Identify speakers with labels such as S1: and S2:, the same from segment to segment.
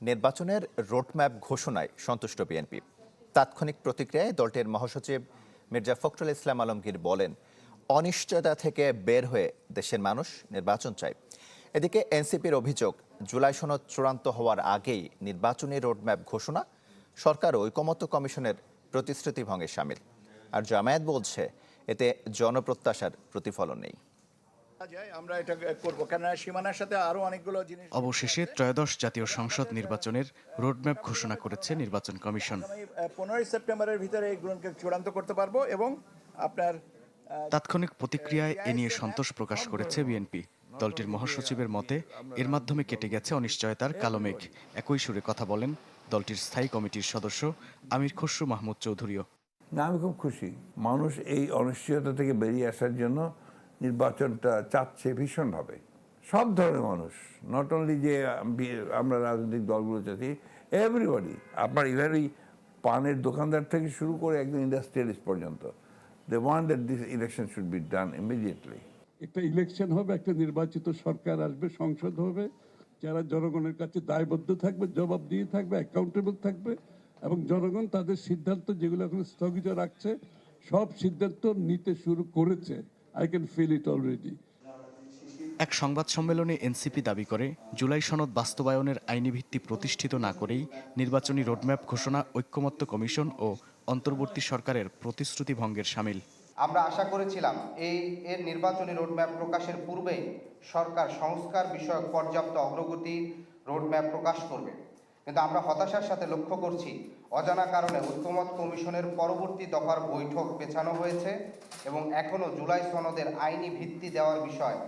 S1: নির্বাচনের রোডম্যাপ ঘোষণায় সন্তুষ্ট বিএনপি। তাৎক্ষণিক প্রতিক্রিয়ায় দলটির মহাসচিব মির্জা ফখরুল ইসলাম আলমগীর বলেন, অনিশ্চয়তা থেকে বের হয়ে দেশের মানুষ নির্বাচন চায়। এদিকে এনসিপির অভিযোগ, জুলাই সনদ চূড়ান্ত হওয়ার আগেই নির্বাচনী রোডম্যাপ ঘোষণা সরকার ঐকমত্য কমিশনের প্রতিশ্রুতি ভঙ্গে শামিল। আর জামায়াত বলছে, এতে জনপ্রত্যাশার প্রতিফলন নেই।
S2: অবশেষে ত্রয়োদশ জাতীয় সংসদ নির্বাচনের রোডম্যাপ ঘোষণা করেছে নির্বাচন কমিশন।
S3: 15 সেপ্টেম্বরের ভিতরে এগুলোকে চূড়ান্ত করতে পারবো এবং আপনার
S2: তাৎক্ষণিক প্রতিক্রিয়ায় এ নিয়ে সন্তোষ প্রকাশ করেছে বিএনপি। দলটির মহাসচিবের মতে, এর মাধ্যমে কেটে গেছে অনিশ্চয়তার কালো মেঘ। একই সুরে কথা বলেন দলটির স্থায়ী কমিটির সদস্য আমির খসরু মাহমুদ চৌধুরীও।
S4: না, আমি খুব খুশি। মানুষ এই অনিশ্চয়তা থেকে বেরিয়ে আসার জন্য নির্বাচনটা চাচ্ছে ভীষণভাবে। সব ধরনের মানুষ, নট অনলি যে আমরা রাজনৈতিক দলগুলো চাচ্ছি, এভরিবডি। আপনার ইভেন পানের দোকানদার থেকে শুরু করে একদম ইন্ডাস্ট্রিয়ালিস্ট পর্যন্ত, they want that this election should be done immediately.
S5: একটা ইলেকশন হবে, একটা নির্বাচিত সরকার আসবে, সংসদ হবে, যারা জনগণের কাছে দায়বদ্ধ থাকবে, জবাব দিয়ে থাকবে, অ্যাকাউন্টেবল থাকবে, এবং জনগণ তাদের সিদ্ধান্ত যেগুলো এখন স্থগিত রাখছে সব সিদ্ধান্ত নিতে শুরু করেছে। I can feel it already.
S2: এক সংবাদ সম্মেলনে এনসিপি দাবি করে, জুলাই সনদ বাস্তবায়নের আইনি ভিত্তি প্রতিষ্ঠিত না করেই নির্বাচনী রোডম্যাপ ঘোষণা ঐকমত্য কমিশন ও অন্তর্বর্তী সরকারের প্রতিশ্রুতি ভঙ্গের শামিল।
S6: আমরা আশা করেছিলাম এর নির্বাচনী রোডম্যাপ প্রকাশের পূর্বেই সরকার সংস্কার বিষয়ক পর্যাপ্ত অগ্রগতি রোডম্যাপ প্রকাশ করবে, কিন্তু আমরা হতাশার সাথে লক্ষ্য করছি অজানা কারণে ঐকমত্য কমিশনের পরবর্তী দফার বৈঠক পেছানো হয়েছে এবং এখনো জুলাই সনদের আইনি ভিত্তি দেওয়ার বিষয়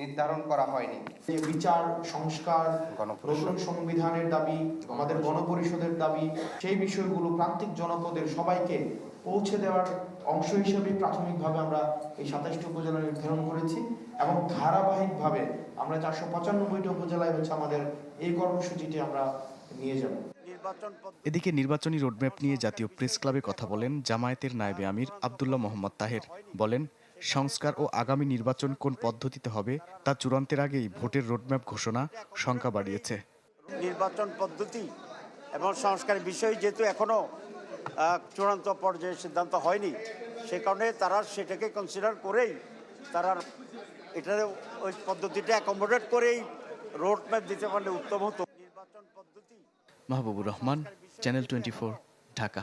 S6: নির্ধারণ করা হয়নি।
S7: বিচার সংস্কার, নতুন সংবিধানের দাবি, আমাদের গণপরিষদের দাবি, সেই বিষয়গুলো প্রান্তিক জনপদের সবাইকে পৌঁছে দেওয়ার অংশ হিসেবে প্রাথমিকভাবে আমরা এই 27টি উপজেলা নির্ধারণ করেছি এবং ধারাবাহিকভাবে আমরা 495টি উপজেলায় হচ্ছে আমাদের এই কর্মসূচিটি আমরা নিয়ে যাব।
S2: এদিকে নির্বাচনী রোডম্যাপ নিয়ে জাতীয় প্রেস ক্লাবে কথা বলেন জামায়াতের নায়েবে আমির আব্দুল্লাহ মোহাম্মদ তাহের। বলেন, সংস্কার ও আগামী নির্বাচন কোন পদ্ধতিতে হবে তা চূড়ান্তের আগেই ভোটের রোডম্যাপ ঘোষণা শঙ্কা বাড়িয়েছে।
S8: নির্বাচন পদ্ধতি এবং সংস্কারের বিষয় যেহেতু এখনো চূড়ান্ত পর্যায়ে সিদ্ধান্ত হয়নি, সে কারণে তারা সেটাকে কনসিডার করেই তারা এটা ওই পদ্ধতিটা অ্যাকোমোডেট করেই রোডম্যাপ দিতে পারলে উত্তম হতো। নির্বাচন পদ্ধতি।
S2: মাহবুবুর রহমান, চ্যানেল 24, ঢাকা।